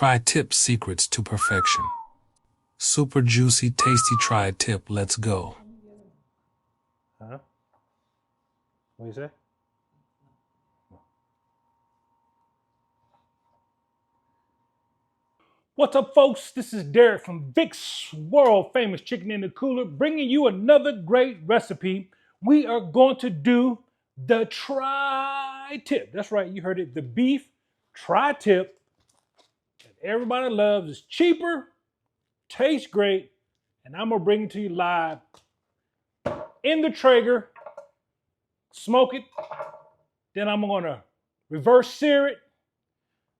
Tri-tip secrets to perfection. Super juicy, tasty tri-tip. Let's go. Huh? What you say? What's up, folks? This is Derek from Vic's World Famous Chicken in the Cooler, bringing you another great recipe. We are going to do the tri-tip. That's right, you heard it. The beef tri-tip that everybody loves. Is cheaper, tastes great, and I'm gonna bring it to you live in the Traeger. Smoke it. Then I'm gonna reverse sear it.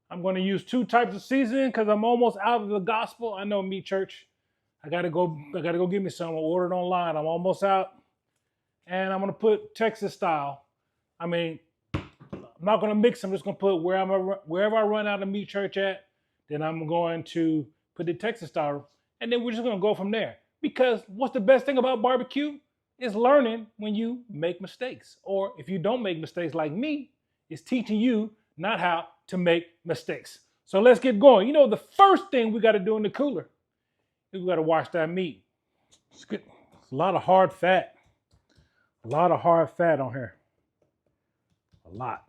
I'm going to use 2 types of seasoning because I'm almost out of the gospel. I know, meat church. I gotta go get me some. I ordered online. I'm almost out. And I'm going to put Texas style. I mean, I'm not going to mix. I'm just going to put wherever I run out of meat church at, then I'm going to put the Texas style. And then we're just going to go from there. Because what's the best thing about barbecue is learning when you make mistakes. Or if you don't make mistakes like me, it's teaching you not how to make mistakes. So let's get going. You know, the first thing we got to do in the cooler is we got to wash that meat. It's a lot of hard fat. A lot of hard fat on here. A lot.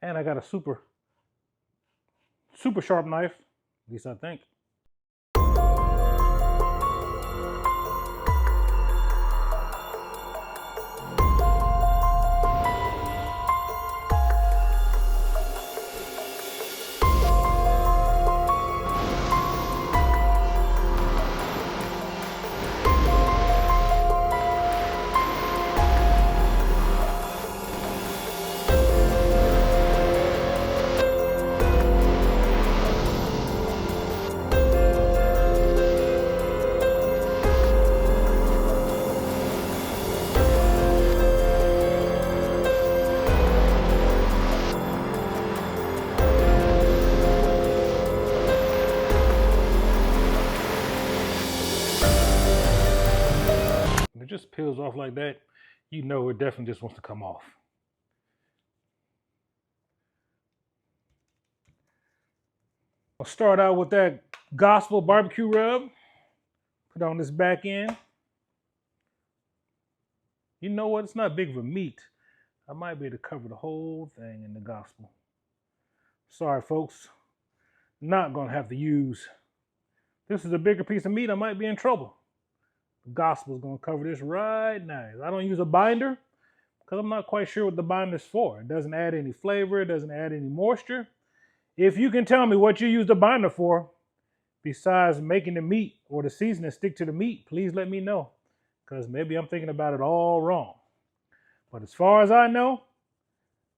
And I got a super sharp knife, at least I think. It just peels off like that, you know it definitely just wants to come off. I'll start out with that gospel barbecue rub. Put on this back end. You know what? It's not big of a meat. I might be able to cover the whole thing in the gospel. Sorry, folks. Not going to have to use. This is a bigger piece of meat. I might be in trouble. Gospel is going to cover this right nice. I don't use a binder because I'm not quite sure what the binder is for. It doesn't add any flavor. It doesn't add any moisture. If you can tell me what you use the binder for, besides making the meat or the seasoning stick to the meat, please let me know, because maybe I'm thinking about it all wrong. But as far as I know,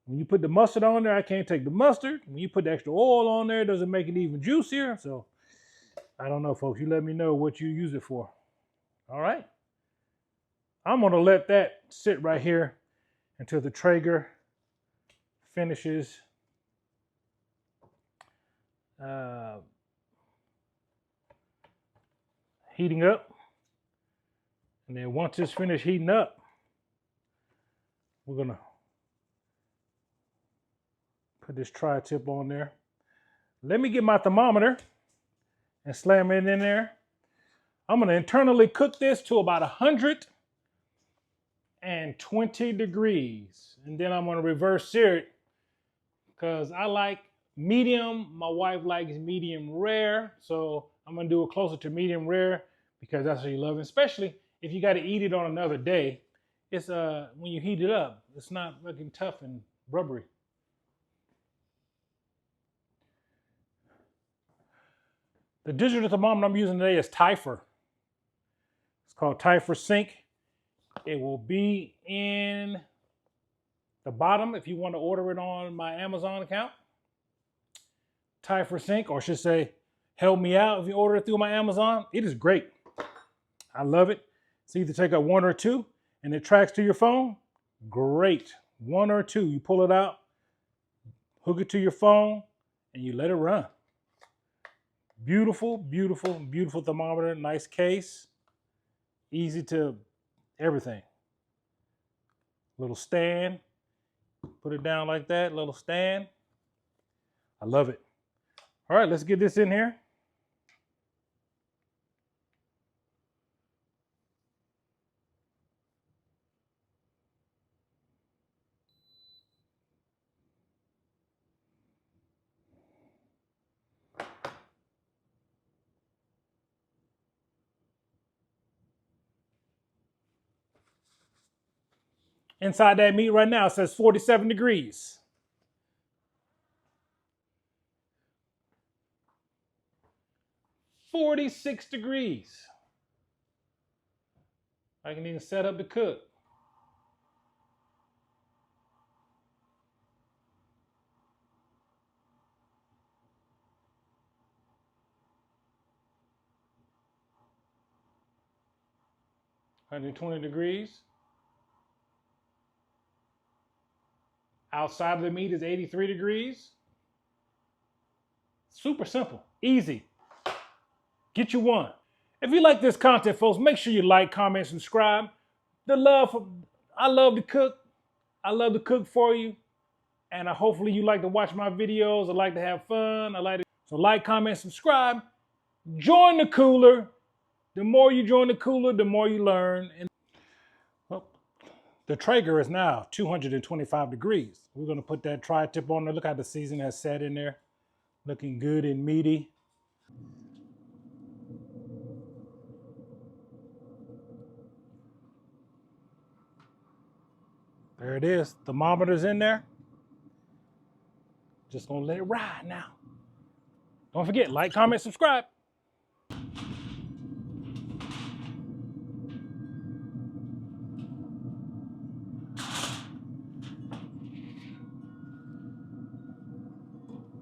when you put the mustard on there, I can't take the mustard. When you put the extra oil on there, it doesn't make it even juicier. So I don't know, folks. You let me know what you use it for. All right, I'm going to let that sit right here until the Traeger finishes heating up. And then once it's finished heating up, we're going to put this tri-tip on there. Let me get my thermometer and slam it in there. I'm going to internally cook this to about 120 degrees. And then I'm going to reverse sear it because I like medium. My wife likes medium rare. So I'm going to do it closer to medium rare because that's what you love. Especially if you got to eat it on another day. It's when you heat it up, it's not looking tough and rubbery. The digital thermometer I'm using today is Typhur. Called Typhur Sync. It will be in the bottom if you want to order it on my Amazon account. Typhur Sync, or I should say, help me out if you order it through my Amazon. It is great. I love it. It's either take out 1 or 2 and it tracks to your phone. Great. 1 or 2. You pull it out, hook it to your phone, and you let it run. Beautiful, beautiful, beautiful thermometer. Nice case. Easy to everything. Little stand. Put it down like that, little stand. I love it. All right, let's get this in here. Inside that meat right now, it says 47 degrees. 46 degrees. I can even set up to cook. One 120 degrees. Outside of the meat is 83 degrees. Super simple, easy. Get you one. If you like this content, folks, make sure you like, comment, subscribe. I love to cook. I love to cook for you. And hopefully you like to watch my videos. I like to have fun. So like, comment, subscribe. Join the cooler. The more you join the cooler, the more you learn. And well, the Traeger is now 225 degrees. We're gonna put that tri-tip on there. Look how the seasoning has set in there. Looking good and meaty. There it is. Thermometer's in there. Just gonna let it ride now. Don't forget, like, comment, subscribe.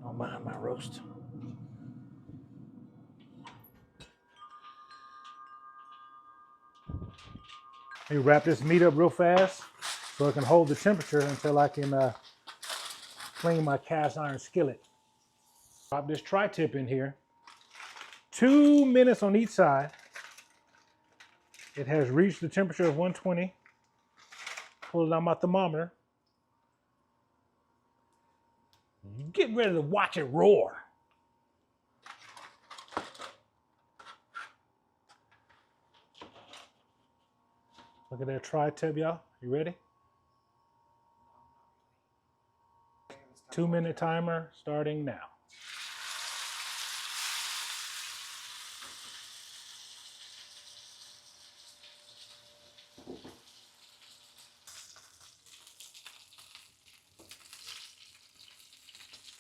Don't mind my roast. Let me wrap this meat up real fast so it can hold the temperature until I can clean my cast iron skillet. Drop this tri-tip in here. 2 minutes on each side. It has reached the temperature of 120. Pull it out my thermometer. Get ready to watch it roar. Look at that tri-tip, y'all. You ready? 2-minute timer starting now.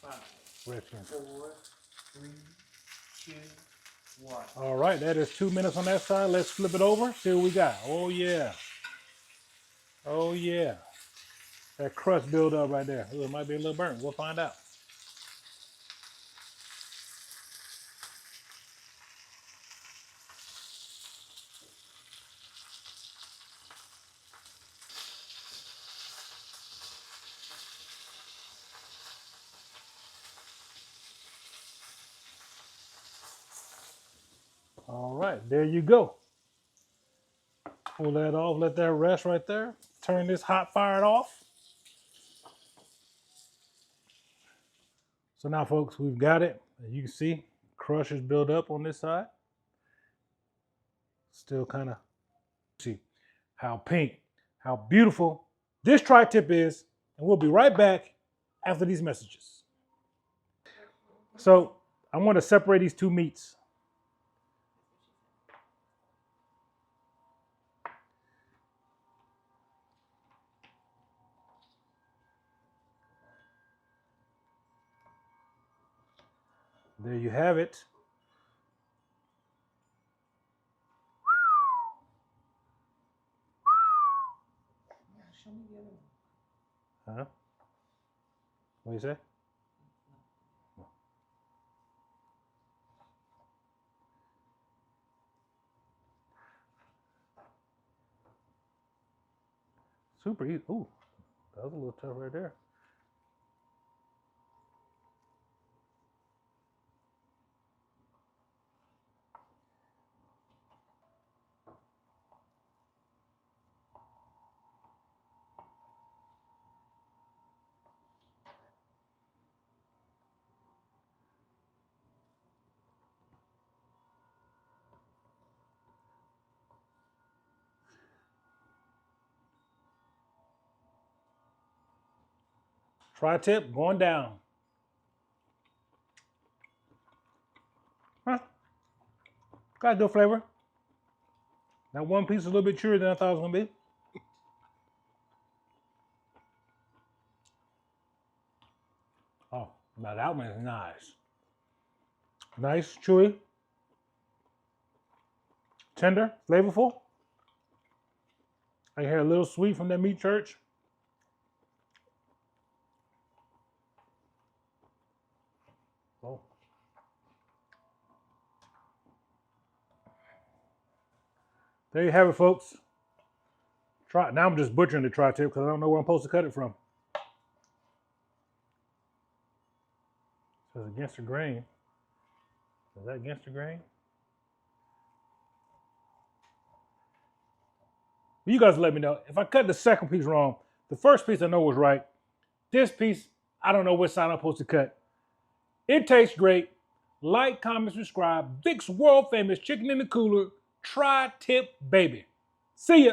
Five, 4, 3, 2, 1. All right, that is 2 minutes on that side. Let's flip it over. See what we got. Oh yeah. Oh yeah. That crust build up right there. Ooh, it might be a little burnt. We'll find out. All right, there you go. Pull that off, let that rest right there. Turn this hot fire off. So now, folks, we've got it. As you can see, crush is built up on this side. Still kind of see how pink, how beautiful this tri-tip is. And we'll be right back after these messages. So I want to separate these two meats. There you have it. Huh? What do you say? Super easy. Ooh, that was a little tough right there. Tri-tip going down. Huh? Got a good flavor. That one piece is a little bit chewier than I thought it was gonna be. Oh, now that one is nice. Nice, chewy, tender, flavorful. I hear a little sweet from that meat church. Oh. There you have it, folks. Now I'm just butchering the tri-tip because I don't know where I'm supposed to cut it from. It says against the grain. Is that against the grain? You guys let me know. If I cut the second piece wrong, the first piece I know was right. This piece, I don't know what side I'm supposed to cut. It tastes great. Like, comment, subscribe. Vic's world famous chicken in the cooler tri-tip baby. See ya.